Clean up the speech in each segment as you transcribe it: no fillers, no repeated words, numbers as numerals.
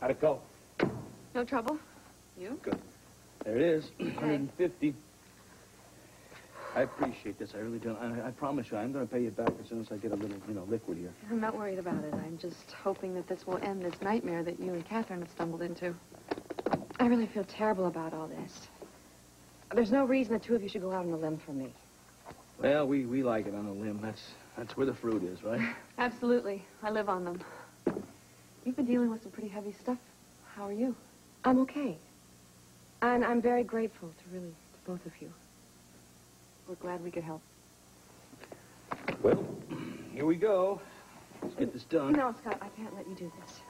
How'd it go? No trouble. You? Good. There it is. 150. I appreciate this. I really do. I promise you, I'm going to pay you back as soon as I get a little, liquid here. I'm not worried about it. I'm just hoping that this will end this nightmare that you and Catherine have stumbled into. I really feel terrible about all this. There's no reason the two of you should go out on a limb for me. Well, we like it on a limb. That's where the fruit is, right? Absolutely. I live on them. You've been dealing with some pretty heavy stuff. How are you? I'm okay. And I'm very grateful to both of you. We're glad we could help. Well, here we go. Let's get this done. No, Scott, I can't let you do this.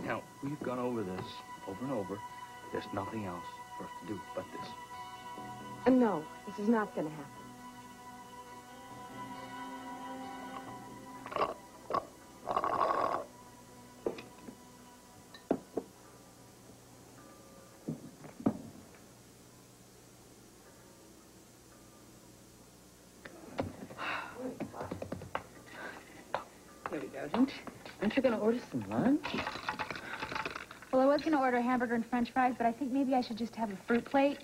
Now, we've gone over this over and over. There's nothing else for us to do but this. No, this is not going to happen. Here we go. Aren't you going to order some lunch? Well, I was going to order a hamburger and french fries, but I think maybe I should just have a fruit plate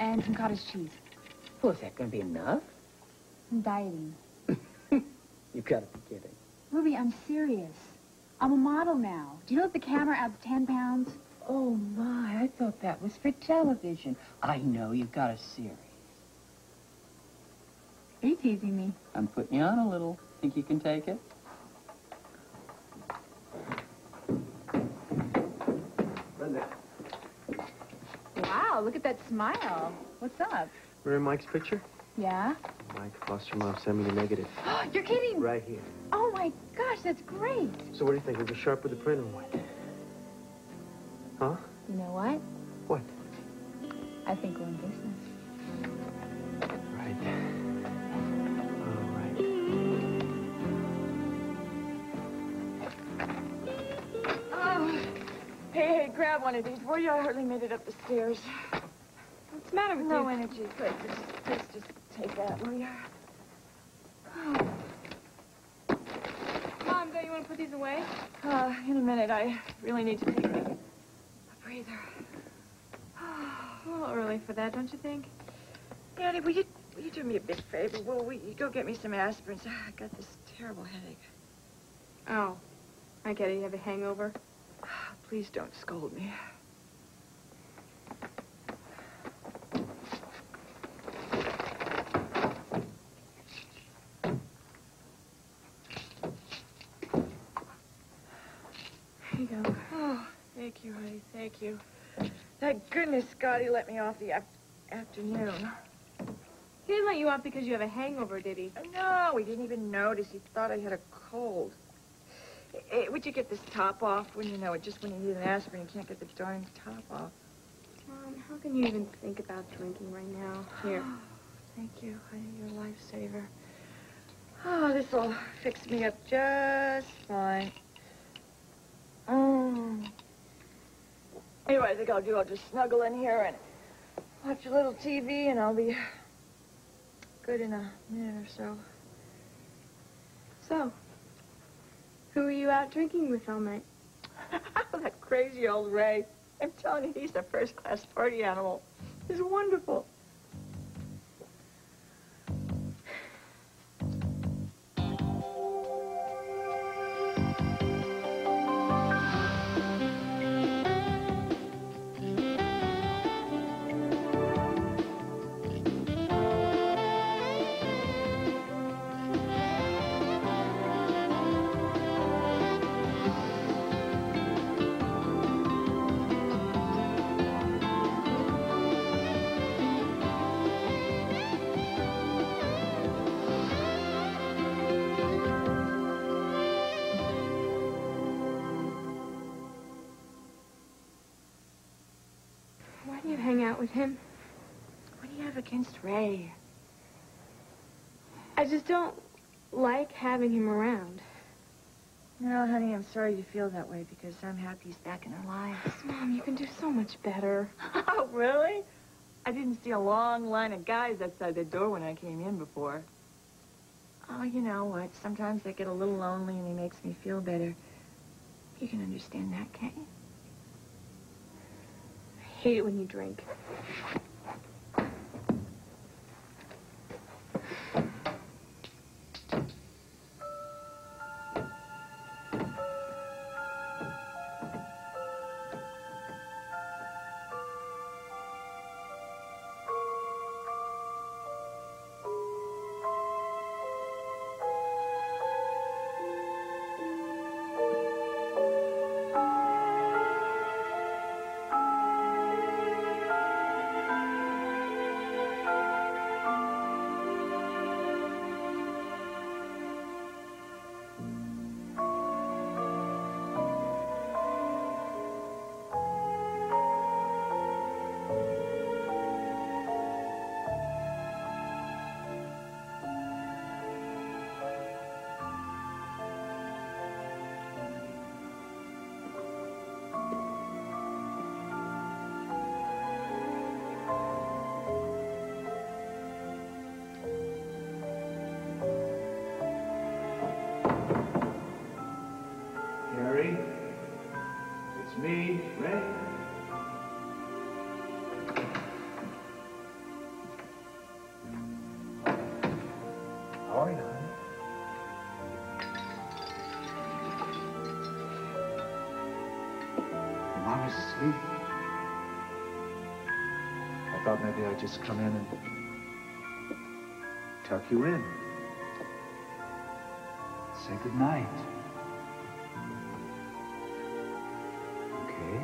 and some cottage cheese. Well, is that going to be enough? I'm dieting. You've got to be kidding. Ruby, I'm serious. I'm a model now. Do you know that the camera adds 10 pounds? Oh, my. I thought that was for television. I know you've got a series. Are you teasing me? I'm putting you on a little. Think you can take it? Wow, look at that smile. What's up? Remember Mike's picture? Yeah? Mike, foster mom, send me the negative. You're kidding! Right here. Oh, my gosh, that's great. So what do you think? We'll go sharp with the print or what? Huh? You know what? What? I think we're in business. Right. All right. Oh, hey, grab one of these, will you? I hardly made it up the stairs. What's the matter with you? No energy. Good. Just take that, will you? Oh. Mom, don't you want to put these away? In a minute. I really need to take a breather. A little early for that, don't you think? Daddy, will you do me a big favor? Will you go get me some aspirin? I got this terrible headache. Oh, I get it. You have a hangover? Please don't scold me. Here you go. Oh, thank you, honey. Thank you. Thank goodness Scotty let me off the afternoon. He didn't let you off because you have a hangover, did he? No, he didn't even notice. He thought I had a cold. Hey, would you get this top off when you know it? Just when you need an aspirin, you can't get the darn top off. Mom, how can you even think about drinking right now? Here. Thank you, honey. You're a lifesaver. Oh, this'll fix me up just fine. Anyway, I think I'll just snuggle in here and watch a little TV, and I'll be good in a minute or so. So, who are you out drinking with all night? That crazy old Ray. I'm telling you, he's a first-class party animal. He's wonderful. Why do you hang out with him? What do you have against Ray? I just don't like having him around. No, honey, I'm sorry you feel that way because I'm happy he's back in our lives. Mom, you can do so much better. Oh, really? I didn't see a long line of guys outside the door when I came in before. Oh, you know what? Sometimes I get a little lonely and he makes me feel better. You can understand that, can't you? hate it when you drink. Harry, it's me, Ray. How are you, honey? Your mom is asleep. I thought maybe I'd just come in and tuck you in. Say goodnight. Okay?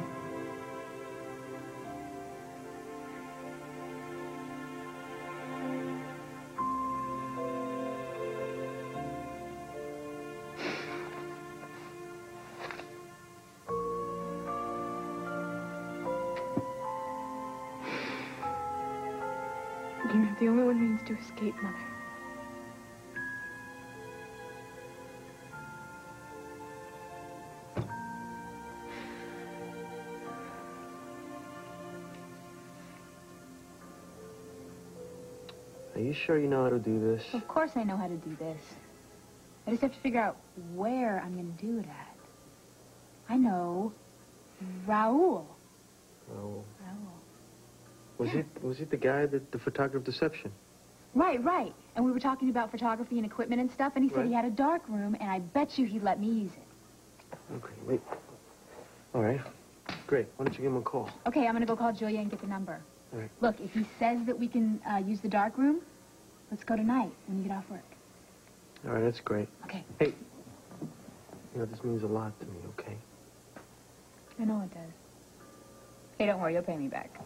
You're the only one who needs to escape, Mother. Are you sure you know how to do this? Of course I know how to do this. I just have to figure out where I'm going to do it at. I know. Raoul. Oh. Raoul. Was it the guy that the photographer of deception? Right, right. And we were talking about photography and equipment and stuff, and he said Right. he had a dark room, and I bet you he'd let me use it. Okay, wait. All right. Great. Why don't you give him a call? Okay, I'm going to go call Julia and get the number. All right. Look, if he says that we can use the dark room, let's go tonight when you get off work. All right, that's great. Okay. Hey, you know, this means a lot to me, okay? I know it does. Hey, don't worry, you'll pay me back.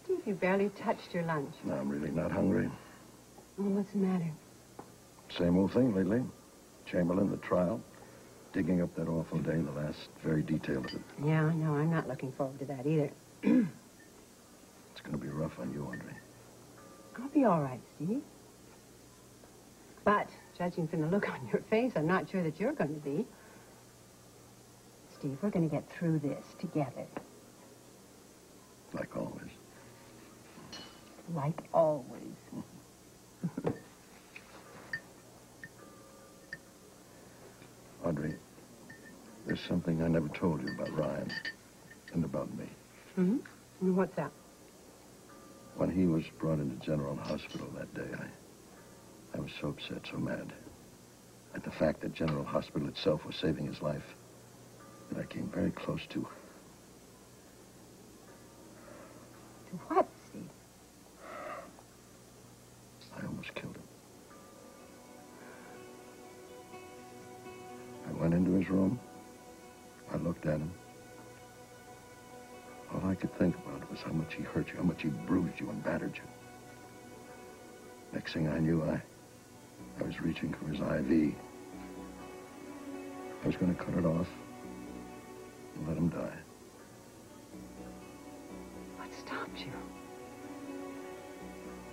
Steve, you barely touched your lunch. No, I'm really not hungry. Well, what's the matter? Same old thing lately. Chamberlain, the trial. Digging up that awful day, the last very detail of it. Yeah, no, I'm not looking forward to that either. It's going to be rough on you, Andre. I'll be all right, Steve. But, judging from the look on your face, I'm not sure that you're going to be. Steve, we're going to get through this together. Like always. Like always. Audrey, there's something I never told you about Ryan and about me. Mm-hmm. And what's that? When he was brought into General Hospital that day, I was so upset, so mad at the fact that General Hospital itself was saving his life that I came very close to. To what, Steve? I almost killed him. I went into his room. I looked at him. All I could think about was how much he hurt you, how much he bruised you and battered you. Next thing I knew, I was reaching for his IV. I was going to cut it off and let him die. What stopped you?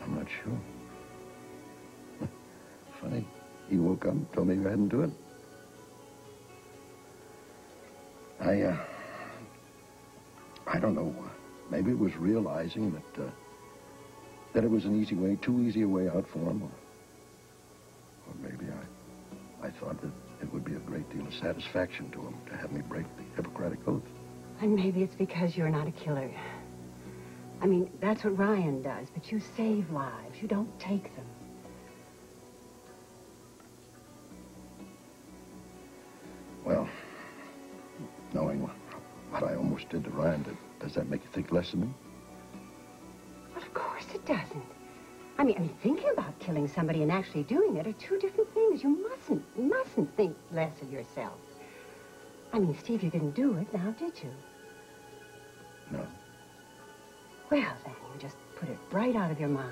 I'm not sure. Funny. He woke up and told me you hadn't do it. I don't know. Maybe it was realizing that it was an easy way, too easy a way out for him. Or maybe I thought that it would be a great deal of satisfaction to him to have me break the Hippocratic Oath. And maybe it's because you're not a killer. I mean, that's what Ryan does, but you save lives. You don't take them. Well, knowing what I almost did to Ryan, does that make you think less of me? Well, of course it doesn't. I mean, thinking about killing somebody and actually doing it are two different things. You mustn't think less of yourself. I mean, Steve, you didn't do it, now did you? No. Well, then, you just put it right out of your mind.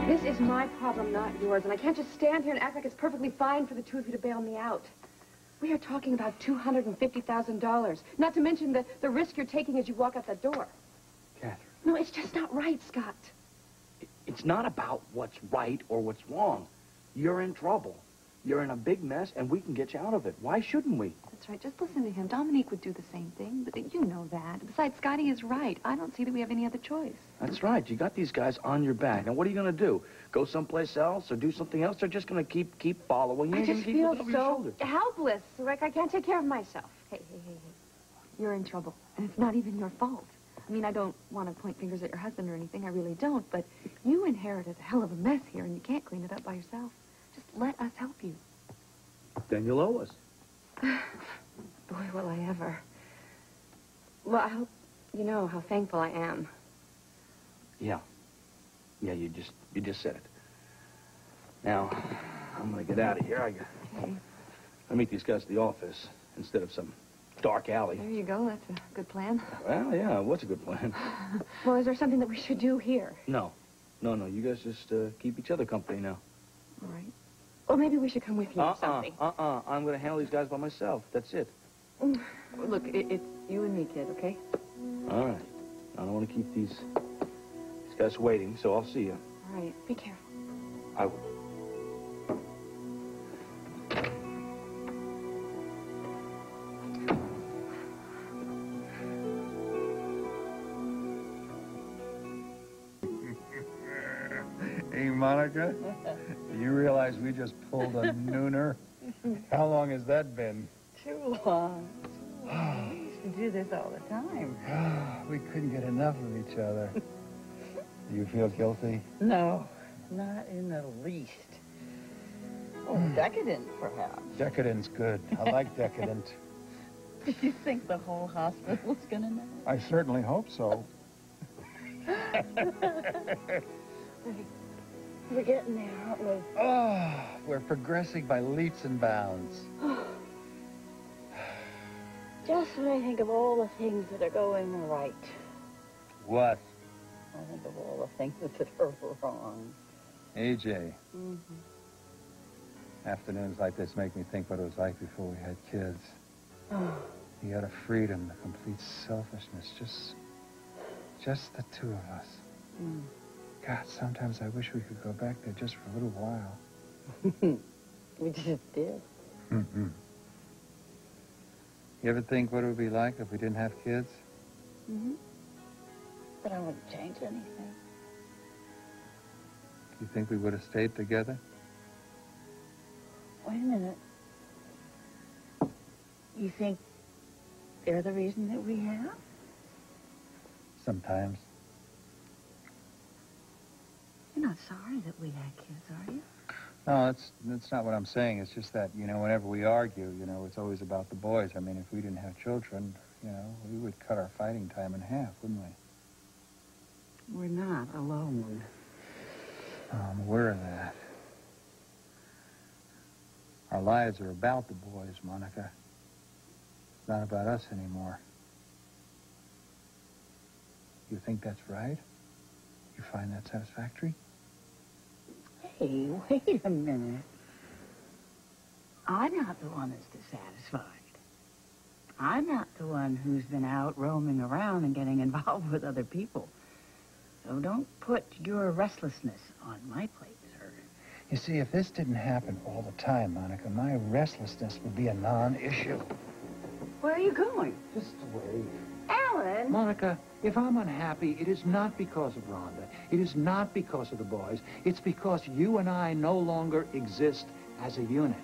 This is my problem, not yours, and I can't just stand here and act like it's perfectly fine for the two of you to bail me out. We are talking about $250,000, not to mention the risk you're taking as you walk out that door. Catherine. No, it's just not right, Scott. It's not about what's right or what's wrong. You're in trouble. You're in a big mess, and we can get you out of it. Why shouldn't we? That's right. Just listen to him. Dominique would do the same thing, but you know that. Besides, Scotty is right. I don't see that we have any other choice. That's right. You got these guys on your back. Now, what are you going to do? Go someplace else or do something else? They're just going to keep following you. I just Keep feel looking over your so shoulder. helpless, like I can't take care of myself. Hey. You're in trouble, and it's not even your fault. I mean, I don't want to point fingers at your husband or anything. I really don't, but you inherited a hell of a mess here, and you can't clean it up by yourself. Just let us help you. Then you'll owe us. Boy, will I ever. Well, I hope you know how thankful I am. Yeah. Yeah, you just said it. Now, I'm going to get out of here. I meet these guys at the office instead of some dark alley. There you go. That's a good plan. Well, yeah, what's a good plan? Well, is there something that we should do here? No. You guys just keep each other company now. All right. Well, maybe we should come with you or something. I'm going to handle these guys by myself. That's it. Look, it's you and me, kid, okay? All right. I don't want to keep these guys waiting, so I'll see you. All right. Be careful. I will. Hey, Monica, do you realize we just pulled a nooner? How long has that been? Too long. We used to do this all the time. We couldn't get enough of each other. Do you feel guilty? No, not in the least. Oh, decadent, perhaps. Decadent's good. I like decadent. Do you think the whole hospital's gonna know? I certainly hope so. We're getting there, aren't we? Oh, we're progressing by leaps and bounds. Just when I think of all the things that are going right. What? I think of all the things that are wrong. AJ. Afternoons like this make me think what it was like before we had kids. You had a freedom, a complete selfishness, just the two of us. God, sometimes I wish we could go back there just for a little while. We just did. You ever think what it would be like if we didn't have kids? But I wouldn't change anything. Do you think we would have stayed together? Wait a minute. You think they're the reason that we have? Sometimes. You're not sorry that we had kids, are you? No, that's not what I'm saying. It's just that, whenever we argue, it's always about the boys. I mean, if we didn't have children, we would cut our fighting time in half, wouldn't we? We're not alone. I'm aware of that. Our lives are about the boys, Monica. It's not about us anymore. You think that's right? You find that satisfactory? Hey, wait a minute. I'm not the one that's dissatisfied. I'm not the one who's been out roaming around and getting involved with other people. So don't put your restlessness on my plate, sir. You see, if this didn't happen all the time, Monica, my restlessness would be a non-issue. Where are you going? Just away. Alan! Monica, if I'm unhappy, it is not because of Rhonda. It is not because of the boys. It's because you and I no longer exist as a unit.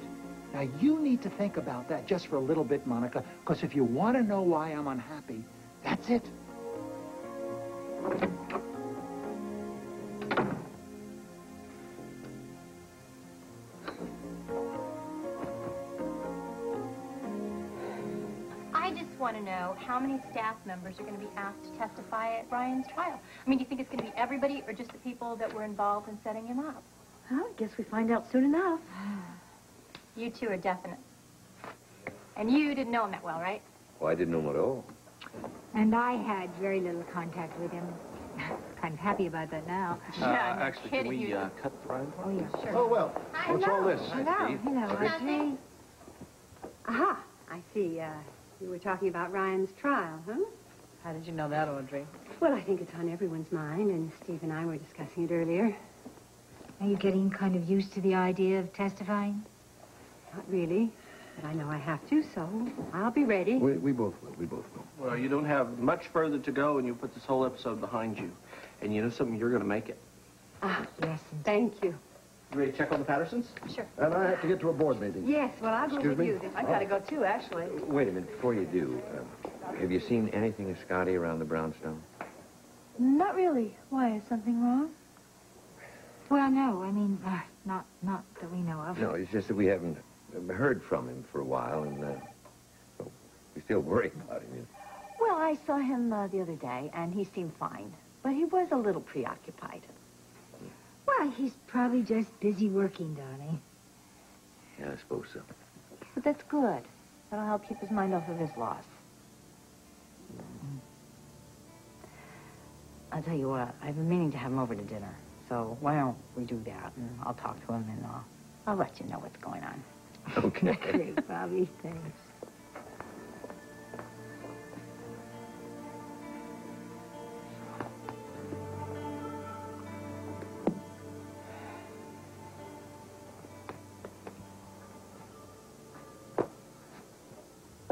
Now, you need to think about that just for a little bit, Monica, because if you want to know why I'm unhappy, that's it. I just want to know how many staff members are going to be asked to testify at Brian's trial. I mean, do you think it's going to be everybody or just the people that were involved in setting him up? Well, I guess we find out soon enough. You two are definite. And you didn't know him that well, right? Well, I didn't know him at all. And I had very little contact with him. Kind of happy about that now. Actually, can we cut the Brian? Oh, yeah, sure. Oh, well, what's all this? Hello, Audrey. Aha, I see. You were talking about Ryan's trial, huh? How did you know that, Audrey? Well, I think it's on everyone's mind, and Steve and I were discussing it earlier. Are you getting kind of used to the idea of testifying? Not really, but I know I have to, so I'll be ready. We both will. We both will. Well, you don't have much further to go, and you put this whole episode behind you. And you know something? You're going to make it. Ah, yes, thank you. You ready to check on the Pattersons? Sure. And I have to get to a board meeting. Yes, well, I'll go Excuse with me? you. I've got to go, too, actually. Wait a minute, before you do, have you seen anything of Scotty around the brownstone? Not really. Why, is something wrong? Well, no, I mean, not that we know of. No, it's just that we haven't heard from him for a while, and so we still worry about him. You know. Well, I saw him the other day, and he seemed fine. But he was a little preoccupied. Well, he's probably just busy working, Donnie. Yeah, I suppose so. But that's good. That'll help keep his mind off of his loss. I'll tell you what, I've been meaning to have him over to dinner. So why don't we do that, and I'll talk to him, and I'll let you know what's going on. Okay. Great, Bobby, thanks.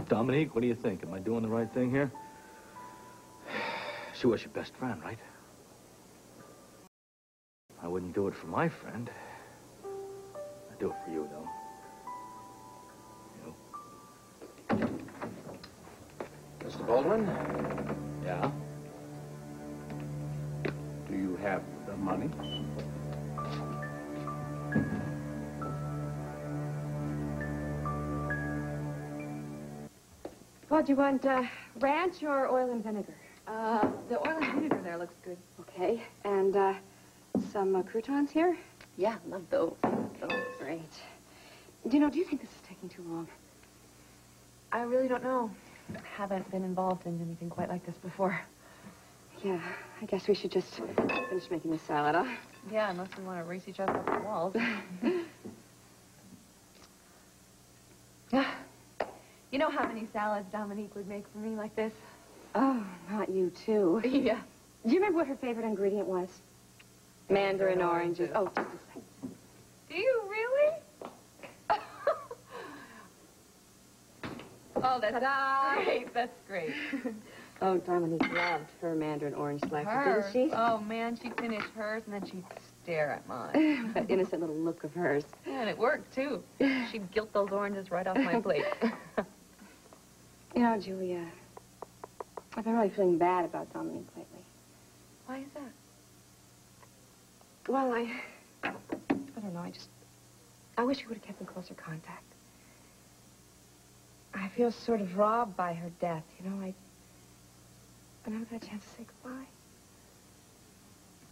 Dominique, what do you think? Am I doing the right thing here? She was your best friend, right? I wouldn't do it for my friend. I'd do it for you, though. You. Mr. Baldwin, Yeah? do you have the money? What, do you want ranch or oil and vinegar? The oil and vinegar there looks good. Okay, and some croutons here? Yeah, love those. Great. Do you think this is taking too long? I really don't know. Haven't been involved in anything quite like this before. Yeah, I guess we should just finish making this salad, huh? Yeah, unless we want to race each other up the walls. You know how many salads Dominique would make for me like this? Oh, not you, too. Yeah. Do you remember what her favorite ingredient was? Mandarin oranges. Oh, just a second. Do you really? Oh, that's great. That's great. Oh, Dominique loved her mandarin orange slicer, didn't she? Oh, man, she'd finish hers, and then she'd stare at mine. That innocent little look of hers. Yeah, and it worked, too. She'd gilt those oranges right off my plate. You know, Julia, I've been really feeling bad about Dominique lately. Why is that? Well, I don't know, I wish we would have kept in closer contact. I feel sort of robbed by her death, you know, I never got a chance to say goodbye.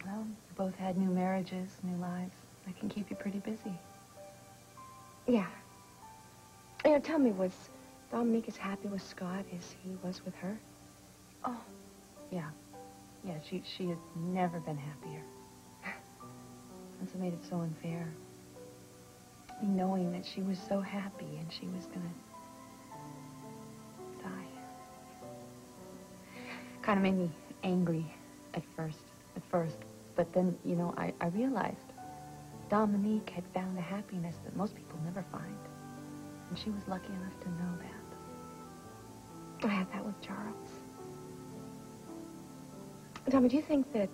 Well, you both had new marriages, new lives. That can keep you pretty busy. Yeah. You know, tell me, was Dominique as happy with Scott as he was with her? Oh, yeah. Yeah, she had never been happier. That's what made it so unfair. I mean, knowing that she was so happy and she was gonna die. Kind of made me angry at first. But then, you know, I realized Dominique had found a happiness that most people never find. And she was lucky enough to know that. I had that with Charles. Tommy, do you think that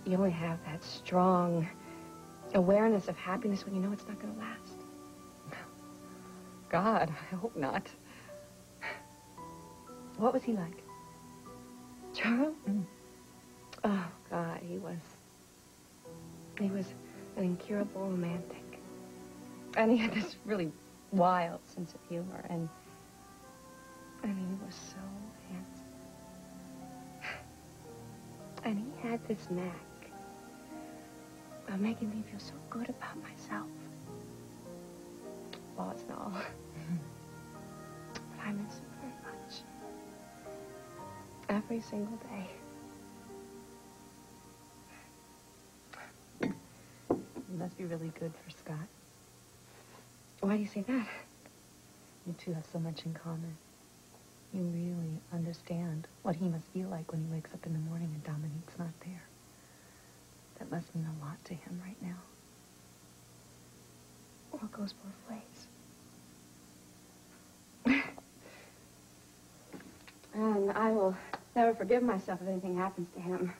you only have that strong awareness of happiness when you know it's not going to last? God, I hope not. What was he like? Charles? Oh, God, he was an incurable romantic. And he had this really wild sense of humor, and I mean, he was so handsome. And he had this knack of making me feel so good about myself. Well, it's not all. But I miss him very much. Every single day. It must be really good for Scott. Why do you say that? You two have so much in common. You really understand what he must feel like when he wakes up in the morning and Dominique's not there. That must mean a lot to him right now. Well, it goes both ways. And I will never forgive myself if anything happens to him.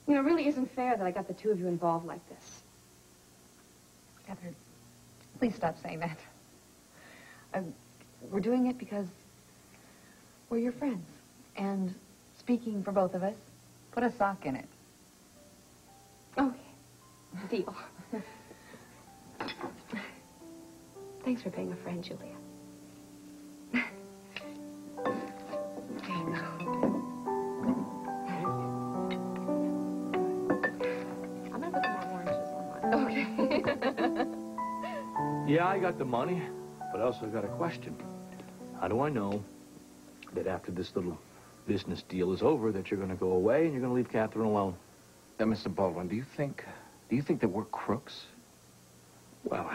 You know, it really isn't fair that I got the two of you involved like this. Heather, please stop saying that. We're doing it because we're your friends. And speaking for both of us, put a sock in it. Okay. Deal. Thanks for being a friend, Julia. There you go. I'm gonna put some more oranges on mine. Okay. Yeah, I got the money, but I also got a question. How do I know that after this little business deal is over that you're going to go away and you're going to leave Catherine alone? Mr. Baldwin, do you think that we're crooks? Well,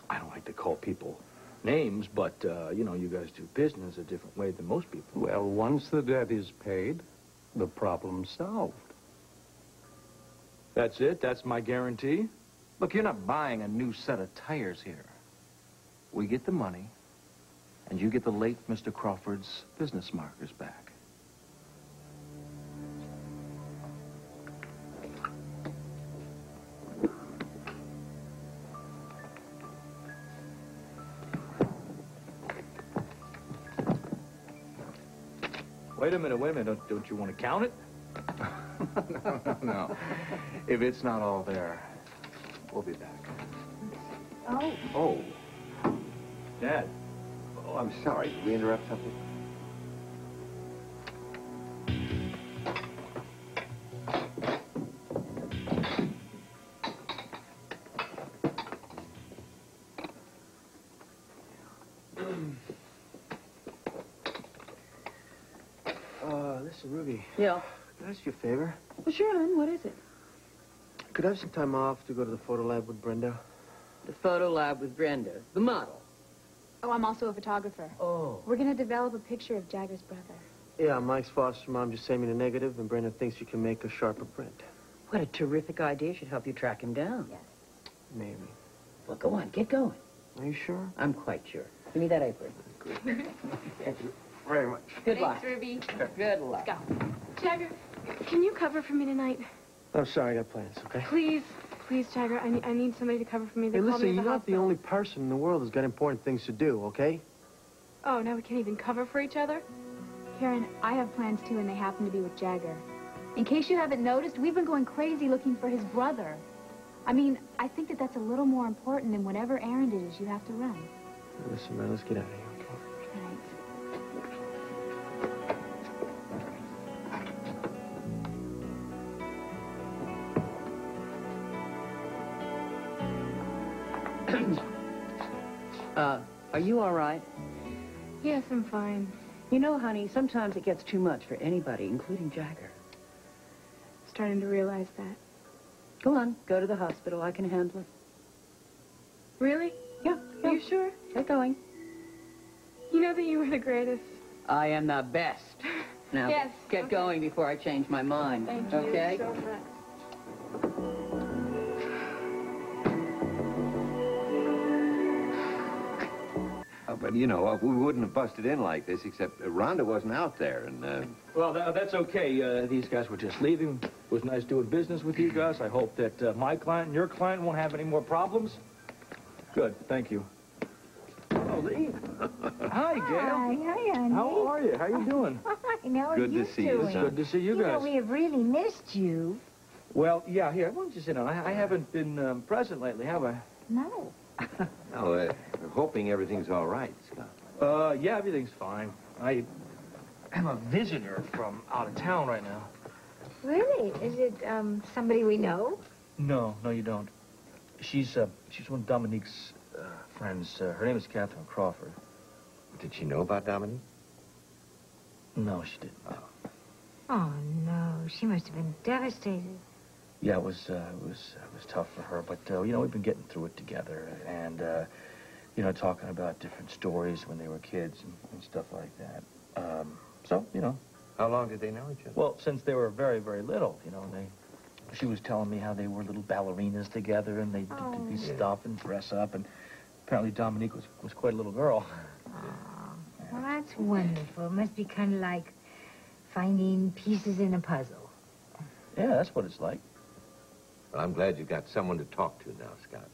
I don't like to call people names, but, you know, you guys do business a different way than most people. Well, once the debt is paid, the problem's solved. That's it? That's my guarantee? Look, you're not buying a new set of tires here. We get the money, and you get the late Mr. Crawford's business markers back. Wait a minute. Don't you want to count it? No. If it's not all there, we'll be back. Oh. Oh. Dad. Oh, I'm sorry. Did we interrupt something? Listen, Ruby. Yeah? Can I ask you a favor? Well, sure, hon. What is it? Could I have some time off to go to the photo lab with Brenda? The photo lab with Brenda, the model. Oh, I'm also a photographer. Oh. We're going to develop a picture of Jagger's brother. Yeah, Mike's foster mom just sent me the negative, and Brenda thinks you can make a sharper print. What a terrific idea. Should help you track him down. Yes. Maybe. Well, go on. Get going. Are you sure? I'm quite sure. Give me that apron. Thank you very much. Good luck. Thanks, Ruby. Good luck. Let's go. Jagger, can you cover for me tonight? I'm sorry, I got plans, okay? Please, Jagger, I need somebody to cover for me. They Hey, called me listen, at you're the not the hospital. only person in the world who's got important things to do, okay? Oh, now we can't even cover for each other? Karen, I have plans too, and they happen to be with Jagger. In case you haven't noticed, we've been going crazy looking for his brother. I mean, I think that that's a little more important than whatever errand it is you have to run. Listen, man, let's get out of here, okay? Are you all right? Yes, I'm fine. You know, honey, sometimes it gets too much for anybody, including Jagger. Starting to realize that. Go on. Go to the hospital. I can handle it. Really? Yeah. Are you sure? Get going. You know that you were the greatest. I am the best. Now, Yes, get okay. going before I change my mind. Thank you Okay? so much. but, you know, we wouldn't have busted in like this except Rhonda wasn't out there, and, Well, that's okay. These guys were just leaving. It was nice doing business with you guys. I hope that my client and your client won't have any more problems. Good, thank you. Oh, Lee. Hi, Gail. Hi, honey. How are you? How you doing? Fine. How are Good you to see you, doing? It's good to see you You know, guys. we have really missed you. Well, yeah, here, why don't you sit down? I haven't been present lately, have I? No. no, we're hoping everything's all right, Scott. Yeah, everything's fine. I am a visitor from out of town right now. Really? Is it, somebody we know? No, you don't. She's one of Dominique's friends. Her name is Catherine Crawford. Did she know about Dominique? No, she didn't. Oh, no. She must have been devastated. Yeah, it was tough for her, but you know, we've been getting through it together, and you know, talking about different stories when they were kids and stuff like that. So, you know. How long did they know each other? Well, since they were very, very little, you know, she was telling me how they were little ballerinas together, and they did this stuff and dress up, and apparently Dominique was quite a little girl. Oh, well, that's wonderful. It must be kind of like finding pieces in a puzzle. Yeah, that's what it's like. Well, I'm glad you got someone to talk to now, Scott.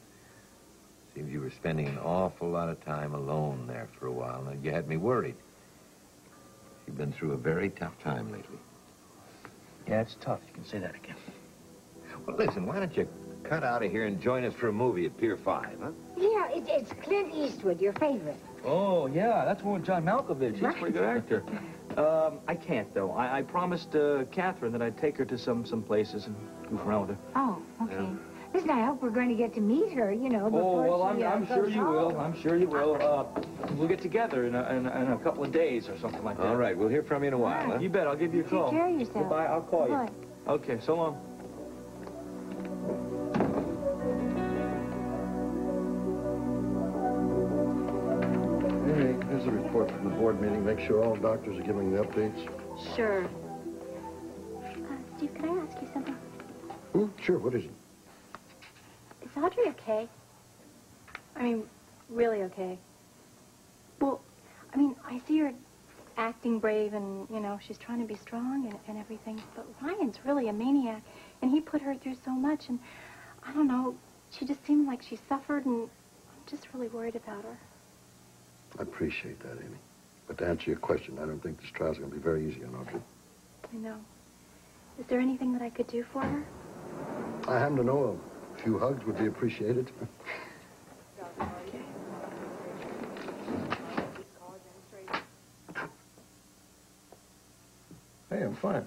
Seems you were spending an awful lot of time alone there for a while, and you had me worried. You've been through a very tough time lately. Yeah, it's tough. You can say that again. Well, listen, why don't you cut out of here and join us for a movie at Pier 5, huh? Yeah, it's Clint Eastwood, your favorite. Oh, yeah, that's one with John Malkovich. He's a Right. pretty good actor. I can't, though. I promised Catherine that I'd take her to some places and goof around with her. Oh, okay. Yeah. Listen, I hope we're going to get to meet her, you know, Oh, before well, she, I'm sure goes you home. will. I'm sure you will. We'll get together in a couple of days or something like that. All right, we'll hear from you in a while, huh? You bet. I'll give you a call. Take care of yourself. Goodbye. I'll call Bye. you. Okay, so long. Hey, here's the report from the board meeting. Make sure all doctors are giving the updates. Sure. Steve, can I ask you something? Sure, what is it? Is Audrey okay? I mean, really okay? Well, I mean, I see her acting brave and, you know, she's trying to be strong and everything, but Ryan's really a maniac, and he put her through so much, and I don't know, she just seemed like she suffered, and I'm just really worried about her. I appreciate that, Amy. But to answer your question, I don't think this trial's going to be very easy on Audrey. I know. Is there anything that I could do for her? I happen to know a few hugs would be appreciated. Okay. Hey, I'm fine.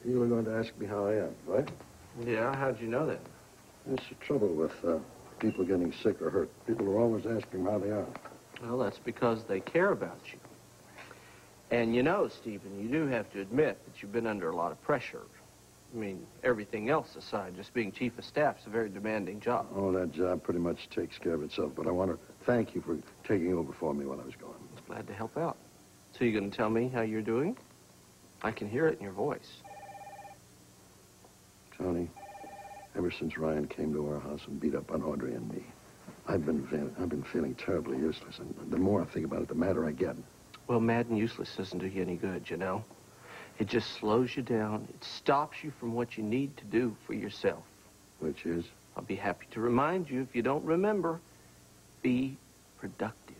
You were going to ask me how I am, right? Yeah, how'd you know that? That's the trouble with people getting sick or hurt. People are always asking how they are. Well, that's because they care about you. And you know, Stephen, you do have to admit that you've been under a lot of pressure. I mean, everything else aside, just being chief of staff is a very demanding job. Oh, that job pretty much takes care of itself, but I want to thank you for taking over for me while I was gone. I was glad to help out. So you're going to tell me how you're doing? I can hear it in your voice. Tony, ever since Ryan came to our house and beat up on Audrey and me, I've been feeling terribly useless, and the more I think about it, the madder I get. Well, mad and useless doesn't do you any good, you know? It just slows you down. It stops you from what you need to do for yourself. Which is? I'll be happy to remind you, if you don't remember, be productive.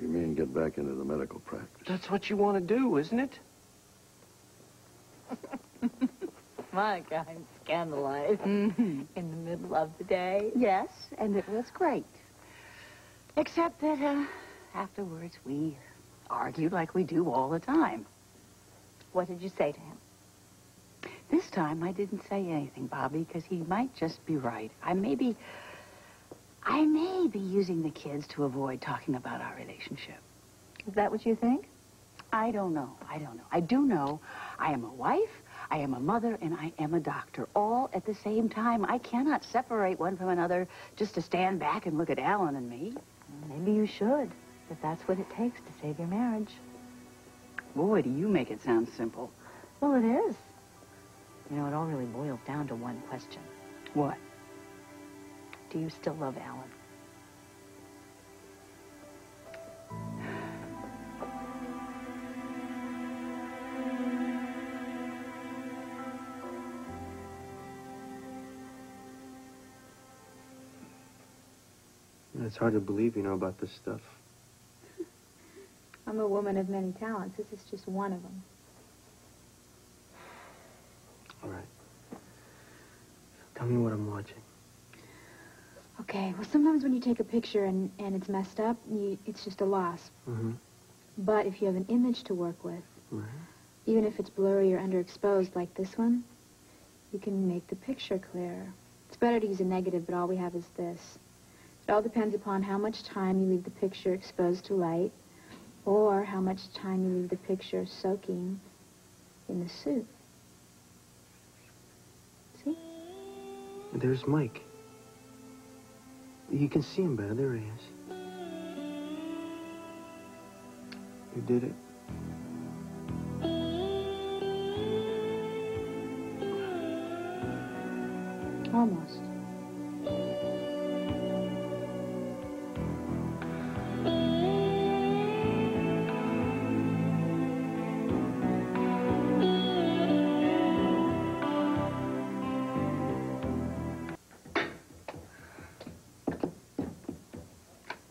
You mean get back into the medical practice? That's what you want to do, isn't it? Mike, I'm scandalized. In the middle of the day. Yes, and it was great. Except that, afterwards, we argued like we do all the time. What did you say to him? This time, I didn't say anything, Bobby, because he might just be right. I may be using the kids to avoid talking about our relationship. Is that what you think? I don't know. I do know I am a wife, I am a mother, and I am a doctor, all at the same time. I cannot separate one from another just to stand back and look at Alan and me. Maybe you should, if that's what it takes to save your marriage. Boy, do you make it sound simple. Well, it is. You know, it all really boils down to one question. What? Do you still love Alan? It's hard to believe you know about this stuff. I'm a woman of many talents. This is just one of them. All right. Tell me what I'm watching. Okay, well, sometimes when you take a picture and it's messed up, it's just a loss. Mm-hmm. But if you have an image to work with, Right. even if it's blurry or underexposed like this one, you can make the picture clearer. It's better to use a negative, but all we have is this. It all depends upon how much time you leave the picture exposed to light or how much time you leave the picture soaking in the soup. See? There's Mike. You can see him better. There he is. You did it. Almost.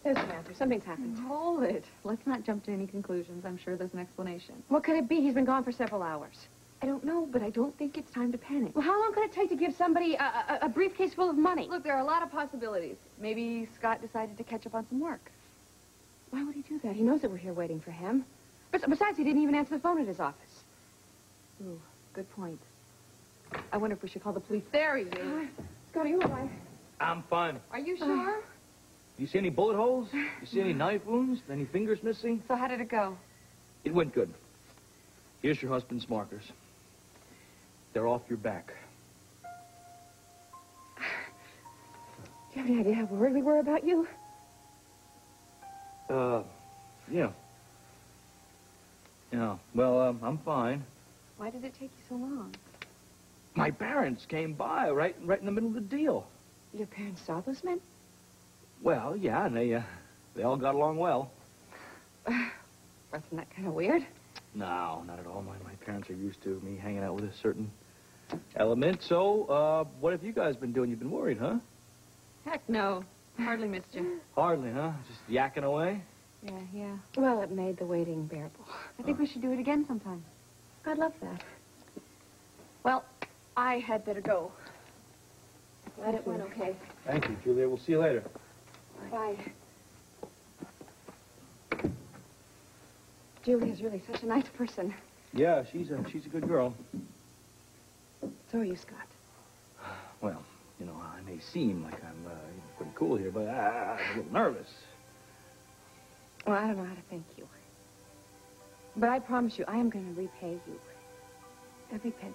There's Samantha. Something's happened. Hold it. Let's not jump to any conclusions. I'm sure there's an explanation. What could it be? He's been gone for several hours. I don't know, but I don't think it's time to panic. Well, how long could it take to give somebody a briefcase full of money? Look, there are a lot of possibilities. Maybe Scott decided to catch up on some work. Why would he do that? He knows that we're here waiting for him. Besides, he didn't even answer the phone at his office. Ooh, good point. I wonder if we should call the police. There he is. Scotty, who am I? I'm fine. Are you sure? You see any bullet holes? You see any knife wounds? Any fingers missing? So how did it go? It went good. Here's your husband's markers. They're off your back. Do you have any idea how worried we were about you? Yeah. Yeah, well, I'm fine. Why did it take you so long? My parents came by right in the middle of the deal. Your parents saw those men? Well, yeah, and they all got along well. Wasn't that kind of weird? No, not at all. My parents are used to me hanging out with a certain element. So, what have you guys been doing? You've been worried, huh? Heck no. Hardly missed you. Hardly, huh? Just yakking away? Yeah. Well, it made the waiting bearable. I think we should do it again sometime. I'd love that. Well, I had better go. Glad it went okay. Thank you, Julia. We'll see you later. Bye. Julia's really such a nice person. Yeah, she's a good girl. So are you, Scott. Well, you know, I may seem like I'm pretty cool here, but I'm a little nervous. Well, I don't know how to thank you. But I promise you, I am going to repay you. Every penny.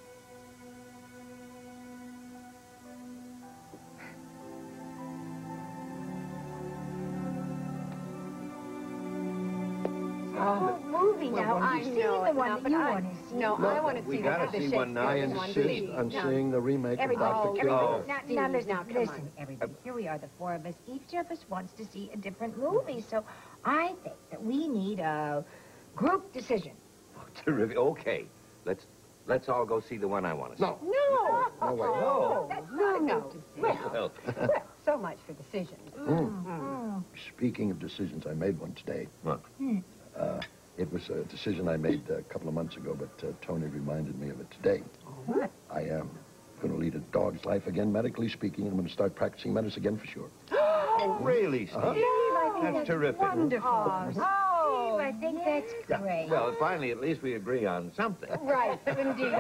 Oh, movie now. I You've know seen the it one now, that but you I- want to see. No, I want to We see gotta the see one now. I Shakespeare one, insist please. on Now, seeing the remake of Everybody, Dr. everybody, Kilgore. now listen, now, come listen, on. everybody. Here we are, the four of us. Each of us wants to see a different movie. So I think that we need a group decision. Terrific. Okay. Let's all go see the one I want to see. No. No. No, wait, Oh, that's not a No. good decision. Well, Well, so much for decisions. Speaking of decisions, I made one today. What? It was a decision I made a couple of months ago, but Tony reminded me of it today. What? I am going to lead a dog's life again, medically speaking, and I'm going to start practicing medicine again for sure. Oh, really, Steve? That's terrific. Wonderful. Oh, Steve, I think that's great. Well, finally, at least we agree on something. Right, indeed.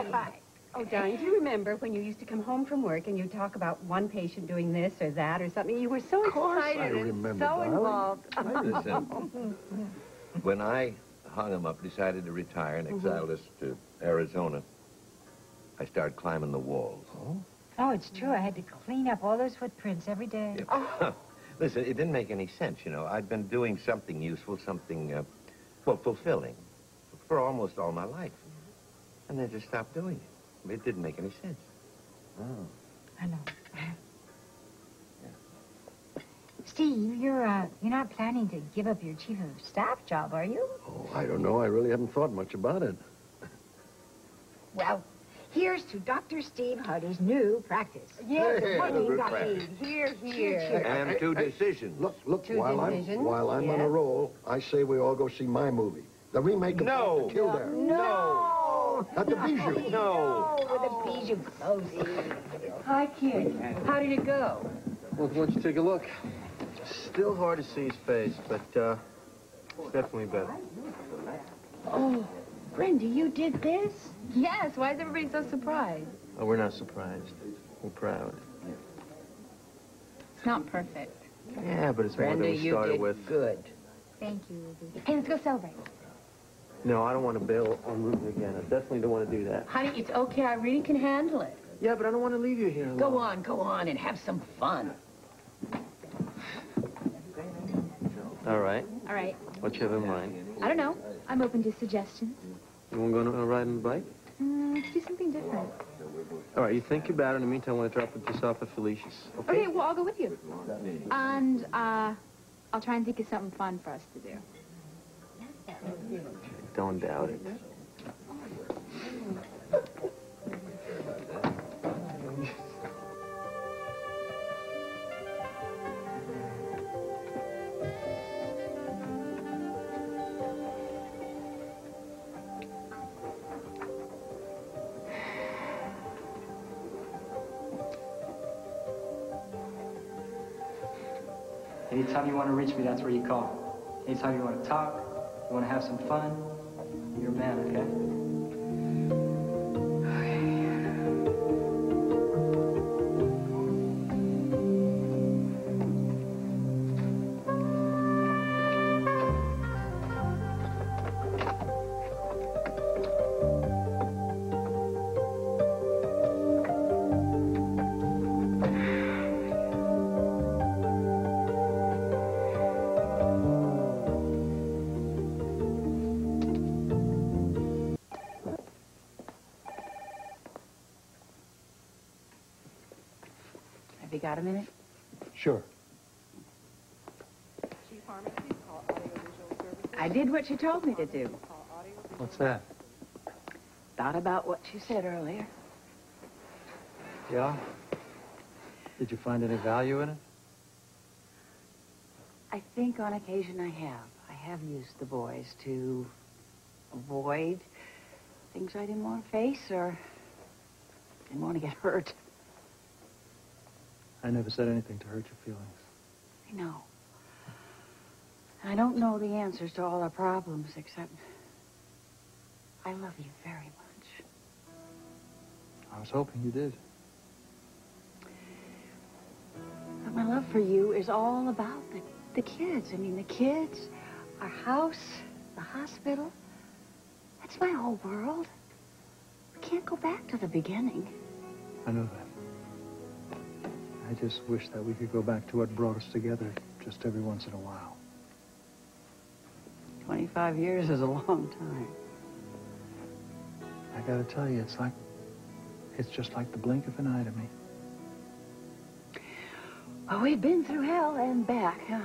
Oh, darling, do you remember when you used to come home from work and you'd talk about one patient doing this or that or something? You were so excited I and remember, so darling. involved. Listen, when I hung him up, decided to retire, and exiled us to Arizona, I started climbing the walls. Oh, it's true. I had to clean up all those footprints every day. Listen, it didn't make any sense, you know. I'd been doing something useful, something, well, fulfilling for almost all my life. And then just stopped doing it. It didn't make any sense. I know. Steve, you're not planning to give up your chief of staff job, are you? Oh, I don't know. I really haven't thought much about it. Well, Here's to Dr. Steve Hardy's new practice. Yes, Hey, morning, good Dr. practice. Here, here. And two decisions. Look, Two while decisions? I'm on Yeah. a roll, I say we all go see my movie. The remake of No. Dr. Kildare. No! At the Bijou. No. With the Bijou close. Hi, kid. How did it go? Well, why don't you take a look? Still hard to see his face, but it's definitely better. Oh, Brenda, you did this? Yes, why is everybody so surprised? Oh, we're not surprised. We're proud. It's not perfect. Yeah, but it's more than Brenda, we you started did with. good. Thank you, Ruby. Hey, let's go celebrate. No, I don't want to bail on Ruby again. I definitely don't want to do that. Honey, it's okay. I really can handle it. Yeah, but I don't want to leave you here alone. Go on, and have some fun. All right. All right. What you have in mind? I don't know. I'm open to suggestions. You want to go on a ride on the bike? Let's do something different. All right, you think about it. In the meantime, I want to drop this off at Felicia's. Okay? Okay, well, I'll go with you. And, I'll try and think of something fun for us to do. Don't doubt it. Anytime you want to reach me, that's where you call. Anytime you want to talk, you want to have some fun, you're a man, okay? Have you got a minute? Sure. I did what she told me to do. What's that? Thought about what she said earlier. Yeah? Did you find any value in it? I think on occasion I have. I have used the boys to avoid things I didn't want to face or didn't want to get hurt. I never said anything to hurt your feelings. I know. I don't know the answers to all our problems, except I love you very much. I was hoping you did. But my love for you is all about the kids. I mean, the kids, our house, the hospital. That's my whole world. We can't go back to the beginning. I know that. I just wish that we could go back to what brought us together just every once in a while. 25 years is a long time. I gotta tell you, it's just like the blink of an eye to me. Oh, we've been through hell and back, huh?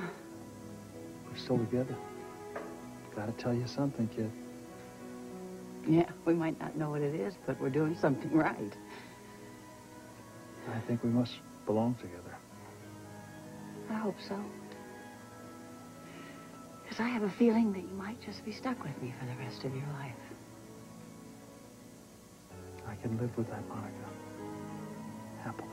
We're still together. Gotta tell you something, kid. Yeah, we might not know what it is, but we're doing something right. I think we must belong together. I hope so. Because I have a feeling that you might just be stuck with me for the rest of your life. I can live with that, Monica. Happily.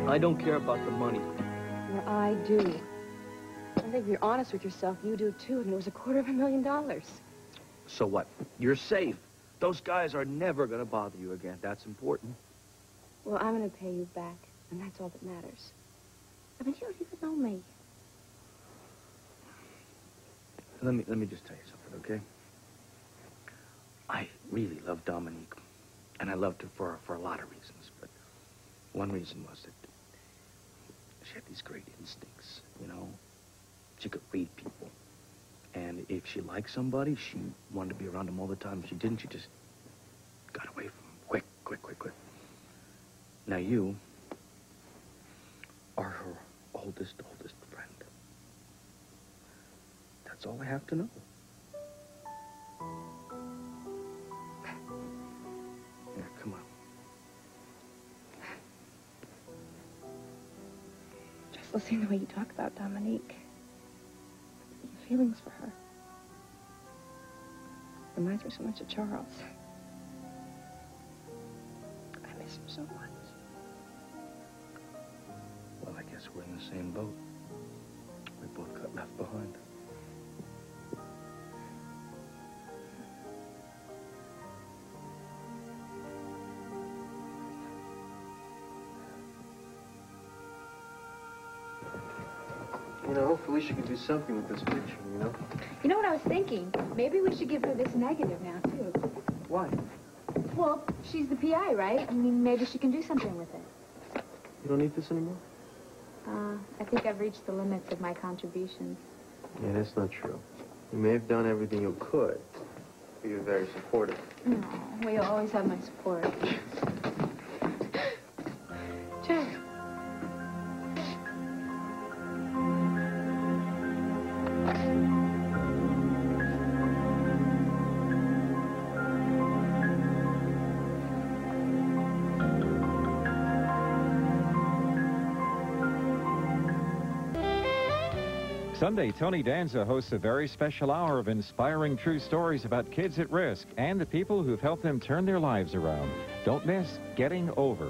I don't care about the money. Well, I do. I think if you're honest with yourself, you do too. And it was $250,000. So what? You're safe. Those guys are never going to bother you again. That's important. Well, I'm going to pay you back, and that's all that matters. I mean, you don't even know me. Let me just tell you something, okay? I really love Dominique, and I loved her for a lot of reasons, but one reason was that she had these great instincts, you know? She could read people. And if she liked somebody, she wanted to be around them all the time. If she didn't, she just got away from them. Quick. Now, you are her oldest friend. That's all I have to know. Yeah, come on. Just listening to the way you talk about Dominique. Your feelings for her. Reminds me so much of Charles. I miss him so much. Well, I guess we're in the same boat. We both got left behind. You know, Felicia could do something with this picture, you know? You know what I was thinking? Maybe we should give her this negative now, too. Why? Well, she's the PI, right? I mean, maybe she can do something with it. You don't need this anymore? I think I've reached the limits of my contributions. Yeah, that's not true. You may have done everything you could, but you're very supportive. No, well, you'll always have my support. Jack. Sunday, Tony Danza hosts a very special hour of inspiring true stories about kids at risk and the people who've helped them turn their lives around. Don't miss Getting Over.